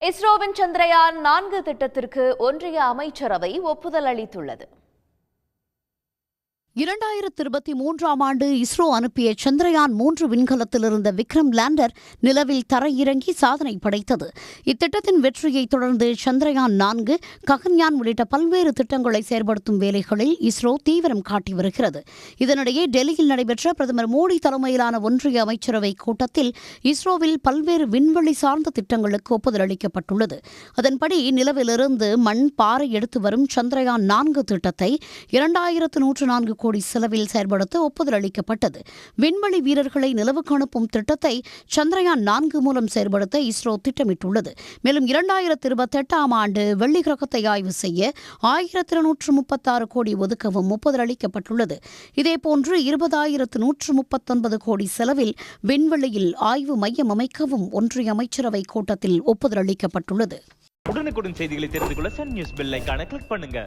இஸ்ரோவின் சந்திரயான் 4 திட்டத்திற்கு ஒன்றிய அமைச்சரவை ஒப்புதல் அளித்துள்ளது. 2023ஆம் ஆண்டு இஸ்ரோ அனுப்பிய சந்திரயான் 3 விண்கலத்தில் இருந்த விக்ரம் லேண்டர் நிலவில் தரையிறங்கி சாதனை படைத்தது. இத்திட்டத்தின் வெற்றியை தொடர்ந்து சந்திரயான் 4, ககன்யான் உள்ளிட்ட பல்வேறு திட்டங்களை செயல்படுத்தும் வேலைகளில் இஸ்ரோ தீவிரம் காட்டி வருகிறது. இதனிடையே டெல்லியில் நடைபெற்ற பிரதமர் மோடி தலைமையிலான ஒன்றிய அமைச்சரவை கூட்டத்தில் இஸ்ரோவில் பல்வேறு விண்வெளி சார்ந்த திட்டங்களுக்கு ஒப்புதல் அளிக்கப்பட்டுள்ளது. அதன்படி நிலவிலிருந்து மண், பாறை எடுத்து வரும் சந்திரயான் 4 திட்டத்தை 2104 கோடி செலவில் செயல்படுத்த ஒப்புதல் அளிக்கப்பட்டது. விண்வெளி வீரர்களை நிலவுக்கு அனுப்பும் திட்டத்தை சந்திரயான் 4 மூலம் செயல்படுத்த இஸ்ரோ திட்டமிட்டுள்ளது. மேலும் 2028ஆம் ஆண்டு வெள்ளி கிரகத்தை ஆய்வு செய்ய 1236 கோடி ஒதுக்கவும் ஒப்புதல் அளிக்கப்பட்டுள்ளது. இதேபோன்று 20139 கோடி செலவில் விண்வெளியில் ஆய்வு மையம் அமைக்கவும் ஒன்றிய அமைச்சரவை கூட்டத்தில் ஒப்புதல் அளிக்கப்பட்டுள்ளது. உடனுக்குடன் செய்திகளை தெரிந்து கொள்ள சன் நியூஸ் பெல் ஐகானை கிளிக் பண்ணுங்க.